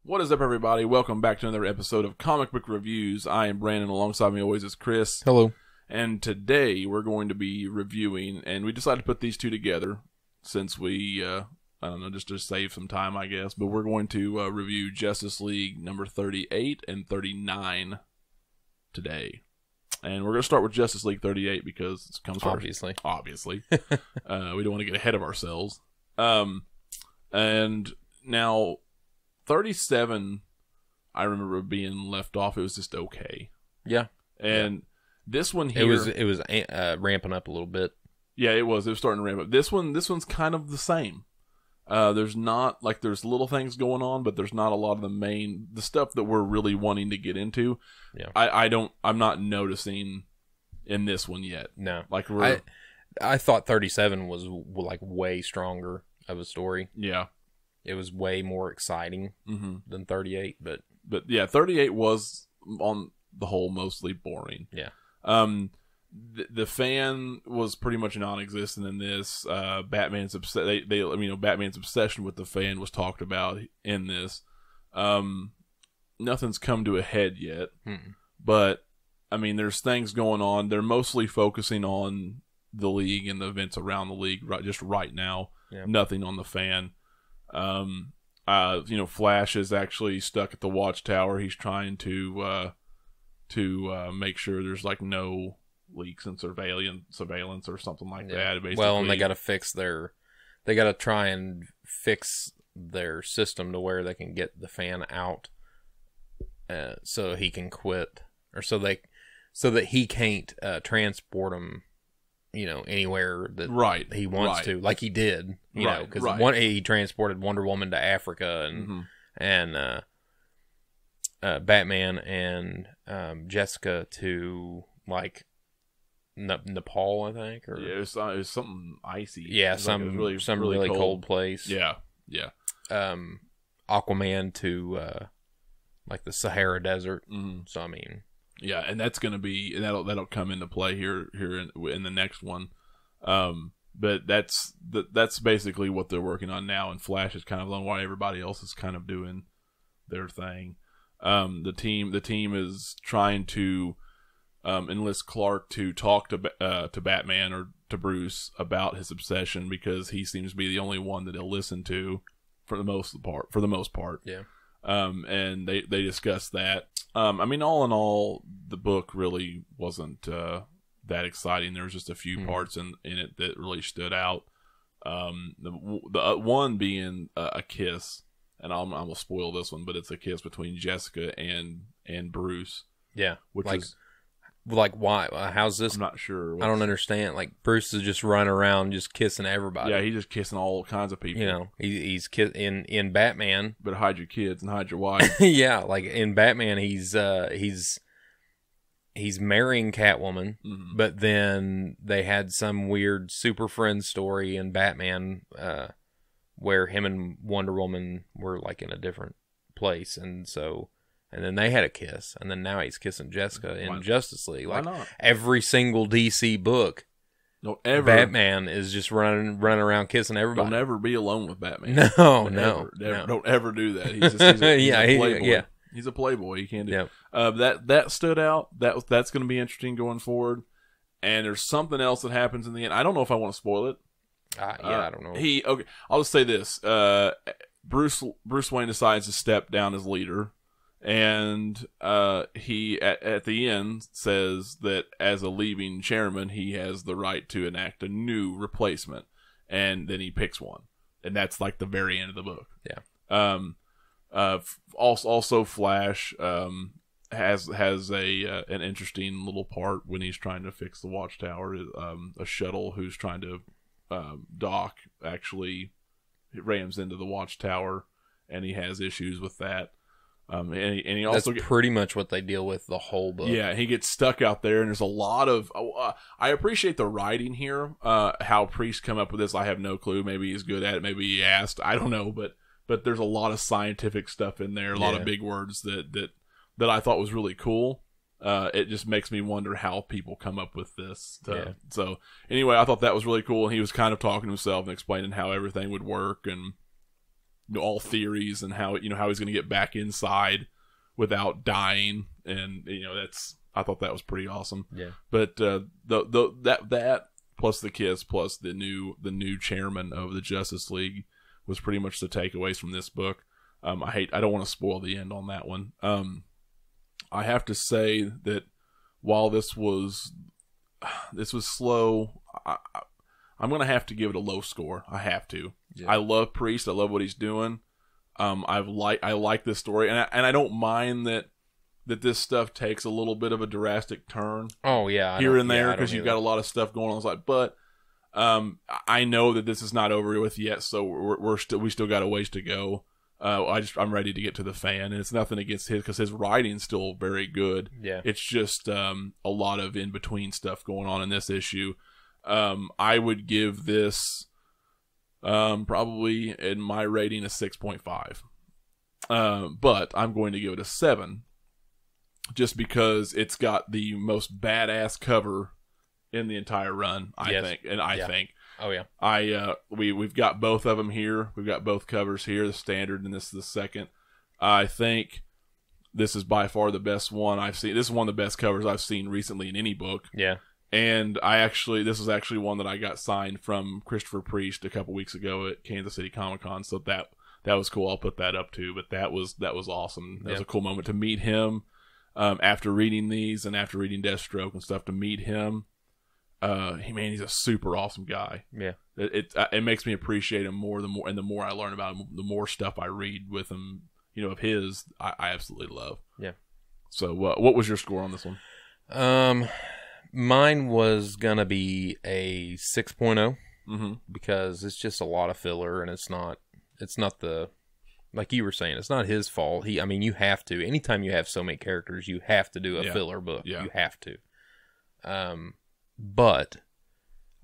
What is up, everybody? Welcome back to another episode of Comic Book Reviews. I am Brandon. Alongside me always is Chris. Hello. And today we're going to be reviewing, and we decided to put these two together since we, I don't know, just to save some time, I guess. But we're going to review Justice League number 38 and 39 today. And we're going to start with Justice League 38 because it comes first. Obviously. We don't want to get ahead of ourselves. And now 37, I remember being left off. It was just okay. Yeah. And this one here, it was ramping up a little bit. Yeah, it was starting to ramp up. This one's kind of the same. There's little things going on, but there's not a lot of the stuff that we're really wanting to get into. Yeah. I'm not noticing in this one yet. No. I thought 37 was like way stronger of a story. Yeah. It was way more exciting than 38, but yeah, 38 was on the whole mostly boring. Yeah. The fan was pretty much non-existent in this. Batman's Batman's obsession with the fan was talked about in this. Nothing's come to a head yet, but I mean, there's things going on. They're mostly focusing on the league and the events around the league right now. Yeah. Nothing on the fan. Flash is actually stuck at the watchtower. He's trying to make sure there's like no leaks and surveillance or something like that. Basically. Well, and they got to try and fix their system to where they can get the fan out, so he can quit, or so that he can't transport him, anywhere that he wants to, like he did, because he transported Wonder Woman to Africa and Batman and Jessica to like Nepal, I think, or it was something icy. Yeah, some really cold place. Yeah. Aquaman to like the Sahara Desert. So I mean. Yeah, and that'll come into play here in the next one. But that's basically what they're working on now, and Flash is kind of alone while everybody else is kind of doing their thing. The team is trying to enlist Clark to talk to Batman or to Bruce about his obsession, because he seems to be the only one that he'll listen to for the most part. Yeah. And they discuss that. I mean, all in all, the book really wasn't that exciting. There was just a few parts in it that really stood out. The one being a kiss, and I'm gonna spoil this one, but it's a kiss between Jessica and Bruce. Yeah, which is like why? How's this? I'm not sure. I don't understand. Like Bruce is just running around just kissing everybody. Yeah, he's just kissing all kinds of people. He's in Batman. But hide your kids and hide your wife. Yeah, like in Batman, he's marrying Catwoman, but then they had some weird Super Friends story in Batman where him and Wonder Woman were like in a different place, and then they had a kiss, and then now he's kissing Jessica in Justice League. Like every single DC book, Batman is just running around kissing everybody. Don't ever be alone with Batman. No. Don't ever do that. He's a playboy. Yeah. He's a playboy. He can't do that stood out. That's going to be interesting going forward. And there's something else that happens in the end. I don't know if I want to spoil it. I don't know. I'll just say this. Bruce Wayne decides to step down as leader. And he at the end says that as a leaving chairman, he has the right to enact a new replacement, and then he picks one, and that's like the very end of the book. Yeah. Also, Flash has an interesting little part when he's trying to fix the watchtower. A shuttle who's trying to dock actually rams into the watchtower, and he has issues with that. And he also that's pretty much what they deal with the whole book. Yeah, he gets stuck out there, and there's a lot of. I appreciate the writing here. How Priest come up with this, I have no clue. Maybe he's good at it. Maybe he asked. I don't know, but there's a lot of scientific stuff in there. A lot of big words that I thought was really cool. It just makes me wonder how people come up with this stuff. Yeah. So anyway, I thought that was really cool. And he was kind of talking to himself and explaining how everything would work, and all theories and how how he's going to get back inside without dying, and I thought that was pretty awesome. Yeah. But that plus the kiss plus the new chairman of the Justice League was pretty much the takeaways from this book. I don't want to spoil the end on that one. I have to say that while this was slow, I'm going to have to give it a low score. I have to. Yeah. I love Priest. I love what he's doing. I like this story, and I don't mind that this stuff takes a little bit of a drastic turn. Oh yeah, here and there, because you've got a lot of stuff going on. It's like, but I know that this is not over with yet, so we still got a ways to go. I'm ready to get to the fan, and it's nothing against his, because his writing's still very good. Yeah, it's just a lot of in between stuff going on in this issue. I would give this probably in my rating a 6.5, but I'm going to give it a 7, just because it's got the most badass cover in the entire run. I think. Oh yeah. We've got both of them here. We've got both covers here, the standard and this is the second. I think this is by far the best one I've seen. This is one of the best covers I've seen recently in any book. Yeah. And this was actually one that I got signed from Christopher Priest a couple weeks ago at Kansas City Comic-Con. So that was cool. I'll put that up too. But that was awesome. That was a cool moment to meet him after reading these and after reading Deathstroke and stuff. To meet him, he's a super awesome guy. Yeah, it makes me appreciate him more. The more I learn about him, the more stuff I read with him, of his, I absolutely love. Yeah. So what was your score on this one? Mine was gonna be a 6.0, because it's just a lot of filler, and it's not the, like you were saying, it's not his fault. You have to. Anytime you have so many characters, you have to do a filler book. Yeah. You have to. But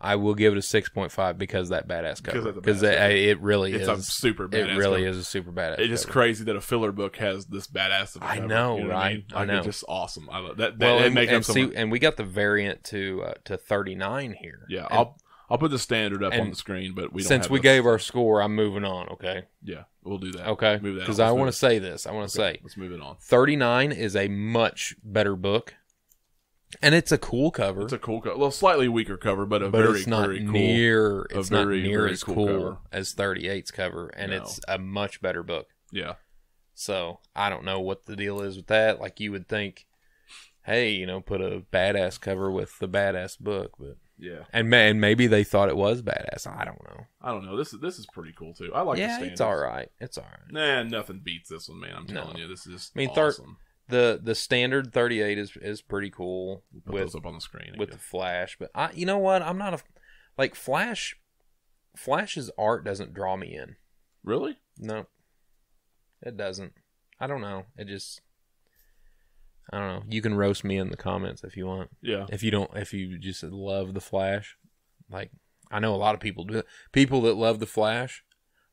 I will give it a 6.5 because of that badass cover. Because it really is. It's a super badass It really cover. is a super badass It's just crazy that a filler book has this badass of a cover. I know, you know right? I know. It's just awesome. I love that. And we got the variant to 39 here. Yeah, I'll put the standard up on the screen, but since we gave our score, I'm moving on. Okay. Yeah, we'll do that. Okay. Move that because I want to say this. Let's move it on. 39 is a much better book. And it's a cool cover. It's a cool cover. Well, slightly weaker cover, but very, very cool. It's not near as cool cover as 38's cover, and it's a much better book. Yeah. So I don't know what the deal is with that. Like, you would think, hey, put a badass cover with the badass book, but yeah. And maybe they thought it was badass. I don't know. This is pretty cool too. I like the standards. It's all right. Nah, nothing beats this one, man. I'm telling you, this is awesome. The standard 38 is pretty cool. We'll put those up on the screen with the Flash, but you know what? I'm not Flash. Flash's art doesn't draw me in. Really? No, it doesn't. I don't know. I don't know. You can roast me in the comments if you want. Yeah. If you just love the Flash, like I know a lot of people do. People that love the Flash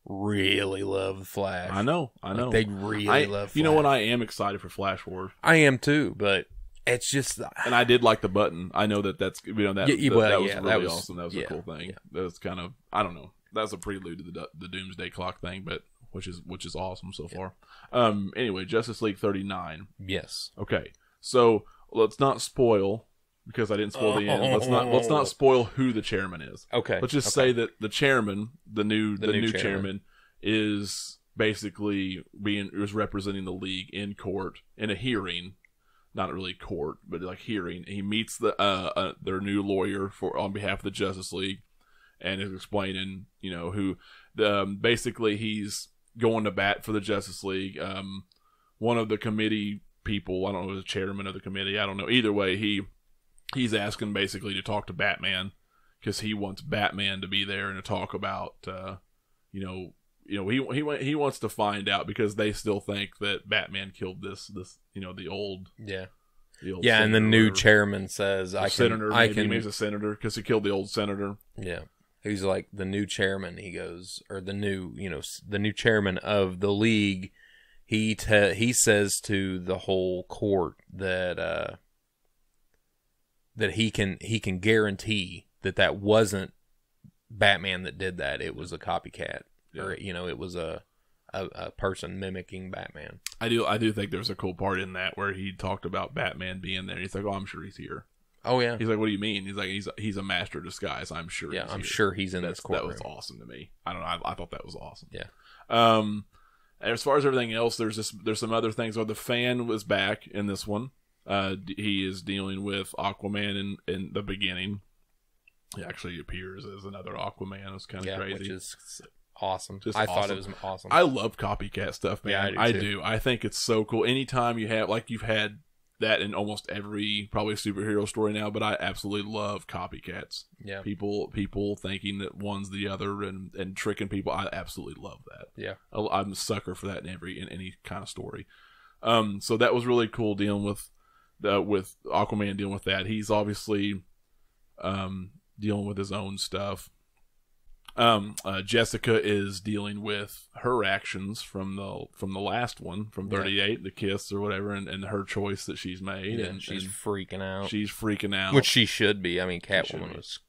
really love the Flash. I know. Like, they really love Flash. You know what? I am excited for Flash Wars. I am too, but it's just... And I did like the button. I know that's... that was really awesome. That was a cool thing. Yeah. That was kind of... I don't know. That was a prelude to the Doomsday Clock thing, but which is awesome so far. Anyway, Justice League 39. Yes. Okay. So, let's not spoil... Because I didn't spoil the end. Let's not spoil who the chairman is. Okay. Let's just say that the chairman, the new chairman, is basically was representing the league in court in a hearing, not really court, but like hearing. He meets their new lawyer on behalf of the Justice League, and is explaining, who basically he's going to bat for the Justice League. One of the committee people, I don't know, the chairman of the committee, I don't know. Either way, He's asking basically to talk to Batman because he wants Batman to be there and to talk about, he wants to find out because they still think that Batman killed this, the old, and the new chairman says, maybe he's a senator because he killed the old senator. Yeah. He's like the new chairman. He goes, or the new chairman of the league. He says to the whole court that he can guarantee that wasn't Batman that did that. It was a copycat, or it was a a person mimicking Batman. I do think there's a cool part in that where he talked about Batman being there. He's like, "Oh, I'm sure he's here." Oh yeah. He's like, "What do you mean?" He's like, "He's a master of disguise. I'm sure." Yeah, I'm here. sure he's in this courtroom. That was awesome to me. I don't know. I thought that was awesome. Yeah. As far as everything else, there's some other things. The Fan was back in this one. He is dealing with Aquaman in the beginning. He actually appears as another Aquaman. It's kind of crazy. Which is awesome. Just I thought it was awesome. I love copycat stuff, man. Yeah, I do. I think it's so cool. Anytime you have, like, you've had that in almost every probably superhero story now, but I absolutely love copycats. Yeah. People thinking that one's the other and tricking people. I absolutely love that. Yeah. I'm a sucker for that in any kind of story. So that was really cool dealing with Aquaman, dealing with that. He's obviously dealing with his own stuff. Jessica is dealing with her actions from the last one, from 38, the kiss or whatever, and her choice that she's made. Yeah, and she's freaking out. She's freaking out. Which she should be. I mean, Catwoman was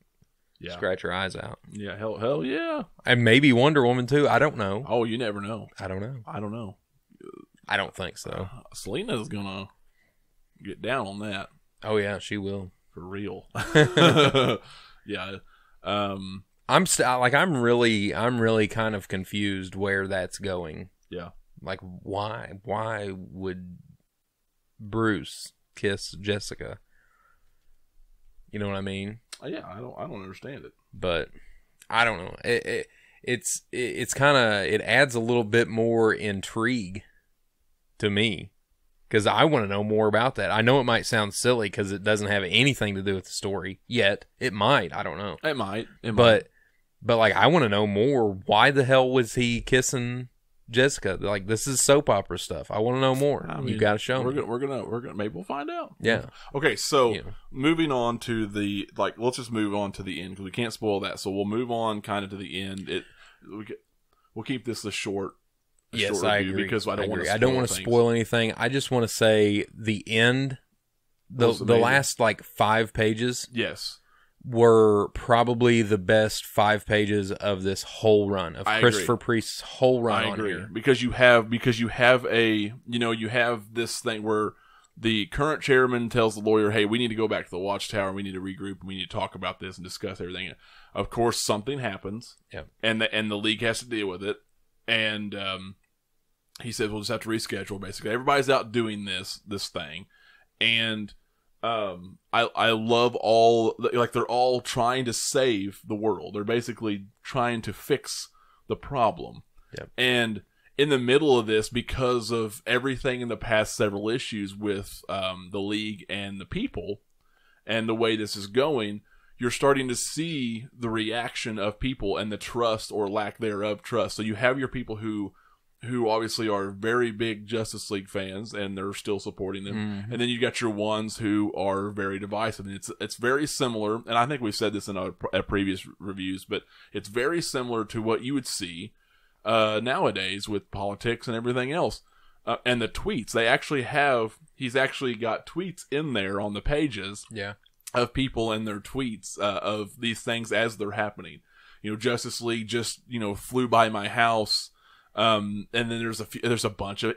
scratch her eyes out. Yeah, hell yeah. And maybe Wonder Woman too. I don't know. Oh, you never know. I don't know. I don't think so. Selena's gonna get down on that. Oh yeah, she will. For real. Yeah. I'm really kind of confused where that's going. Yeah. Like why would Bruce kiss Jessica? You know what I mean? Yeah, I don't understand it. But I don't know. It's kind of, it adds a little bit more intrigue to me, because I want to know more about that. I know it might sound silly because it doesn't have anything to do with the story yet. It might. I don't know. It might. But like, I want to know more. Why the hell was he kissing Jessica? Like, this is soap opera stuff. I want to know more. I mean, you got to show me. We're gonna maybe we'll find out. Yeah. Okay. So moving on to let's just move on to the end because we can't spoil that. So we'll move on kind of to the end. We'll keep this a short. Yes, I agree. Because I don't want to spoil anything. I just want to say the end, the last like 5 pages. Yes. Were probably the best 5 pages of this whole run of Christopher Priest's whole run. I agree here. because you have you have this thing where the current chairman tells the lawyer, "Hey, we need to go back to the Watchtower. We need to regroup. And we need to talk about this and discuss everything." Of course, something happens, and the league has to deal with it. And he says, "We'll just have to reschedule." Basically, everybody's out doing this thing, and I love they're all trying to save the world. They're basically trying to fix the problem. Yep. And in the middle of this, because of everything in the past several issues with the League and the people and the way this is going, you're starting to see the reaction of people and the trust or lack thereof trust. So you have your people who obviously are very big Justice League fans and they're still supporting them. Mm-hmm. And then you got your ones who are very divisive. And it's very similar, and I think we've said this in our previous reviews, but it's very similar to what you would see nowadays with politics and everything else. And the tweets, he's actually got tweets in there on the pages of people and their tweets of these things as they're happening. Justice League just, flew by my house. And then there's a bunch of,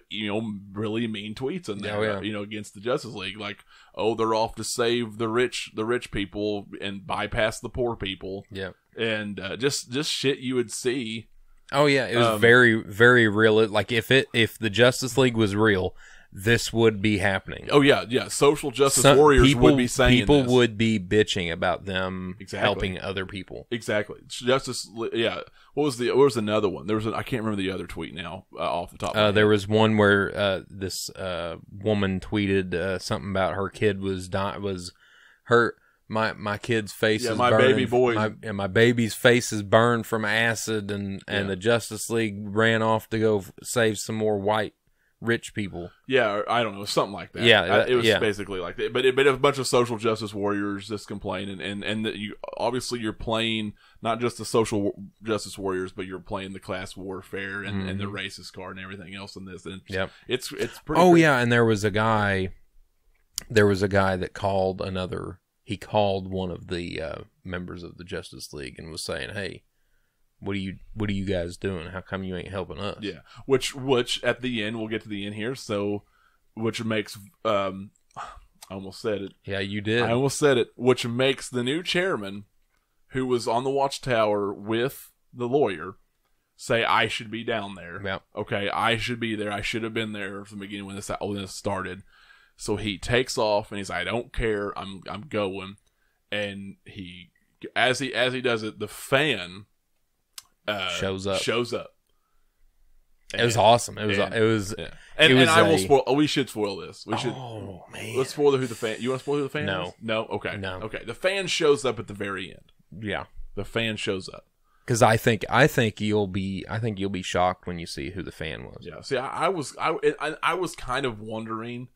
really mean tweets in there, against the Justice League. Like, oh, they're off to save the rich people and bypass the poor people. Yeah. And, just shit you would see. Oh yeah. It was very, very real. Like if the Justice League was real, this would be happening. Oh yeah. Yeah. Social justice warriors would be saying people would be bitching about them helping other people. Exactly. Yeah. What was another one? I can't remember the other tweet now off the top of my head. There was one where this woman tweeted something about her kid my kid's face is my burning. Baby boy. My baby's face is burned from acid, and the Justice League ran off to go save some more white rich people. Yeah, I don't know, something like that. Yeah, it was basically like that. But it was a bunch of social justice warriors just complaining, and that you're playing not just the social justice warriors, but you're playing the class warfare and the racist card and everything else in this. And it's pretty. Oh yeah, and there was a guy that called He called one of the members of the Justice League and was saying, "Hey, what are you guys doing? How come you ain't helping us? Yeah, which at the end, we'll get to the end here. So, which makes I almost said it. Yeah, you did. I almost said it. Which makes the new chairman, who was on the watchtower with the lawyer, say, I should be down there. Yep. Okay, I should be there. I should have been there from the beginning when this started. So he takes off and he's like, I don't care. I'm going. And he, as he does it, the fan shows up. And, it was awesome. It was. Yeah. And I will spoil. Oh, we should spoil this. We should. Oh man. Let's spoil who the fan. You want to spoil who the fan No. is? No. Okay. No. Okay. The fan shows up at the very end. Yeah. The fan shows up. Because I think you'll be shocked when you see who the fan was. Yeah. See, I was kind of wondering,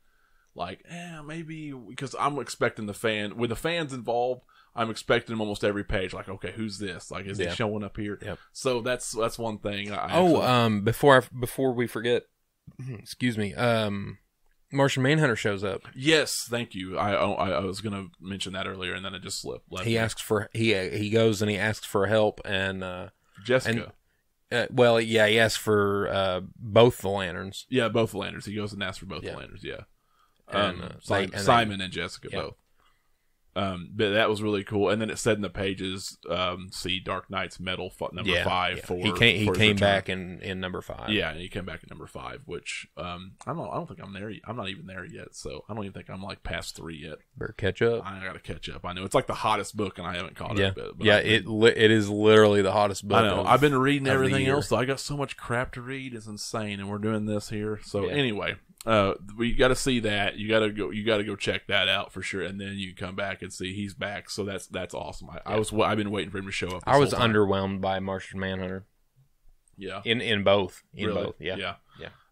like, maybe because I'm expecting the fan with the fans involved. I'm expecting him almost every page. Like, okay, who's this? Like, is he showing up here? Yep. So that's one thing. Before we forget, excuse me. Martian Manhunter shows up. Yes, thank you. I was gonna mention that earlier, and then it just slipped. He asks for he goes and he asks for help and Jessica. He asks for both the lanterns. Yeah, both the lanterns. He goes and asks for both the lanterns. Yeah, and Simon and Jessica both. But that was really cool. And then it said in the pages, see Dark Knight's Medal number 5 for he came back in number 5. Yeah, and he came back in number 5, which I don't think I'm there. I'm not even there yet, so I don't even think I'm like past 3 yet. Better catch up. I gotta catch up. I know it's like the hottest book, and I haven't caught up. But it is literally the hottest book. I know. I've been reading everything else, so I got so much crap to read. It's insane, and we're doing this here. So anyway. We got to see that. You got to go check that out for sure, and then you come back and see he's back. So that's awesome. I've been waiting for him to show up. I was underwhelmed by Martian Manhunter. Yeah, in both. Both. Yeah.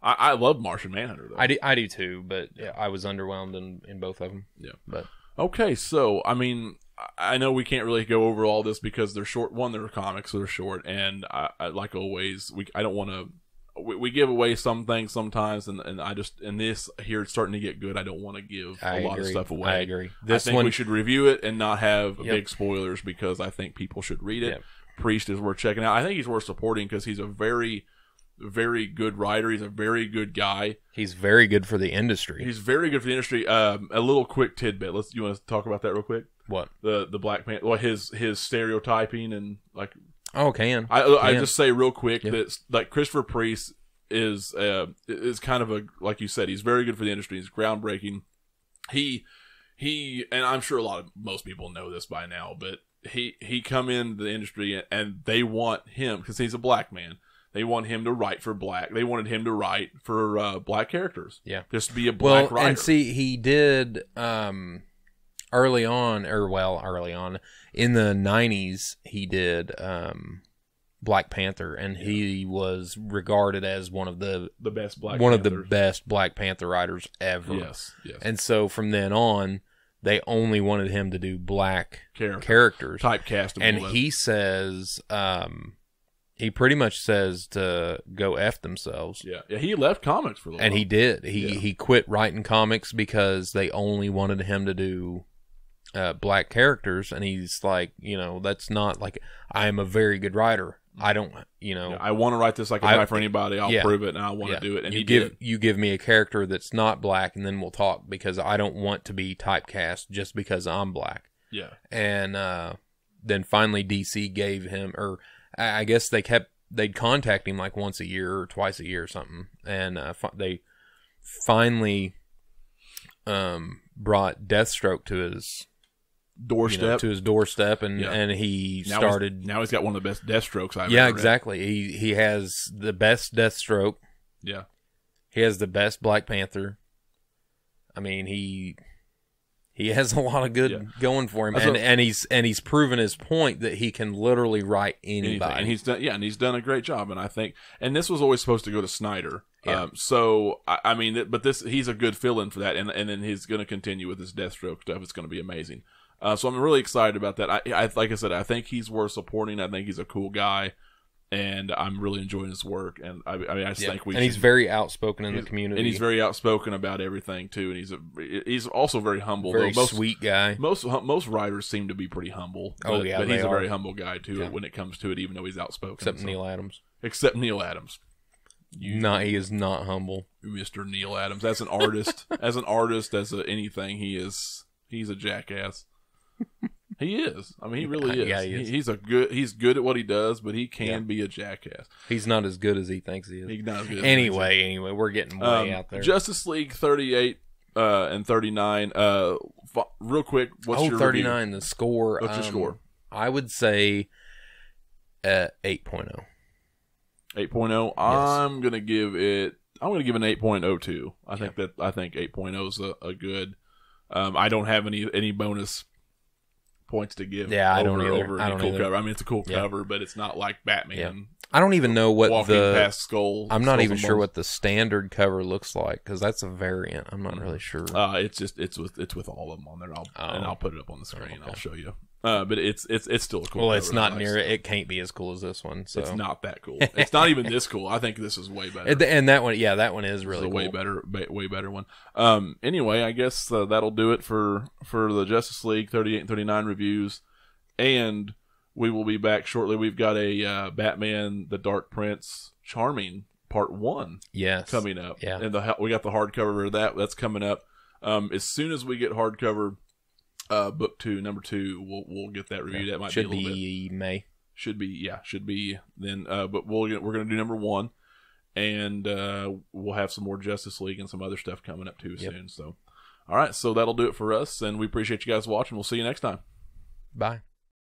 I love Martian Manhunter though. I do too, but I was underwhelmed in both of them. Yeah, but okay. So I mean, I know we can't really go over all this because they're short. One, they're comics, so they're short, and I like always, I don't want to. We give away some things sometimes, and this here it's starting to get good. I don't want to give a lot of stuff away. I agree. I think we should review it and not have big spoilers because I think people should read it. Yep. Priest is worth checking out. I think he's worth supporting because he's a very, very good writer. He's a very good guy. He's very good for the industry. He's very good for the industry. A little quick tidbit. You want to talk about that real quick? What? The Black Panther? Well, his stereotyping and like. I just say real quick that like Christopher Priest is kind of like you said, he's very good for the industry. He's groundbreaking. He and I'm sure most people know this by now, but he come into the industry and they want him because he's a black man. They want him to write for black. They wanted him to write for black characters. Yeah, just to be a black writer. And see, he did. Early on in the 90s, he did Black Panther, and he was regarded as one of the best Black Panther writers ever. Yes. And so from then on, they only wanted him to do black characters, typecast, and he says, he pretty much says to go F themselves. Yeah. He left comics for a little while. And he did. He quit writing comics because they only wanted him to do black characters, and he's like, that's not like, I am a very good writer. I don't, I want to write this. I can write for anybody. I'll prove it, and I want to do it. And you give me a character that's not black, and then we'll talk, because I don't want to be typecast just because I'm black. Yeah. And then finally DC gave him, or I guess they'd contact him like once a year or twice a year or something, and they finally brought Deathstroke to his doorstep, and he started. Now he's got one of the best Deathstrokes I've ever read. Exactly. He has the best Deathstroke. Yeah, he has the best Black Panther. I mean, he has a lot of good going for him, and he's proven his point that he can literally write anybody. And he's done a great job. And I think, and this was always supposed to go to Snyder. Yeah. So I mean, but he's a good fill-in for that, and then he's going to continue with his Deathstroke stuff. It's going to be amazing. So I'm really excited about that. I like I said, I think he's worth supporting. I think he's a cool guy. and I'm really enjoying his work. And I mean, I just think we. And he's very outspoken in the community, and he's very outspoken about everything too. And he's also very humble, very sweet guy. Most writers seem to be pretty humble. But he's a very humble guy too when it comes to it, even though he's outspoken. Except Neil Adams. Except Neil Adams. He is not humble, Mr. Neil Adams. As an artist, as anything, he's a jackass. He is. I mean, he really is. Yeah, he is. He's good at what he does, but he can be a jackass. He's not as good as he thinks he is. He's not as good. Anyway, we're getting way out there. Justice League 38 and 39. Real quick, what's your 39? Review? The score. What's your score? I would say 8.0. 8.0. Yes. I'm gonna give an 8.02. I think 8.0 is a good. I don't have any bonus points to give. Yeah, I don't either. Cover. I mean, it's a cool cover, but it's not like Batman. Yeah. I don't even know what walking past Skull. I'm not even sure what the standard cover looks like because that's a variant. I'm not really sure. It's with all of them on there. I'll put it up on the screen. Okay. I'll show you. But it's still a cool. Well, it's not near it. It can't be as cool as this one. So it's not that cool. It's not even this cool. I think this is way better. And that one, that one is really cool. Way better one. Anyway, I guess that'll do it for the Justice League 38 and 39 reviews, and we will be back shortly. We've got a Batman: The Dark Prince Charming Part 1 coming up. Yeah. And we got the hardcover of that. That's coming up. As soon as we get hardcover book 2, number 2, we'll get that reviewed. That might be a little bit. May. Should be then. But we're gonna do number 1, and we'll have some more Justice League and some other stuff coming up too soon. So, all right, so that'll do it for us, and we appreciate you guys watching. We'll see you next time. Bye.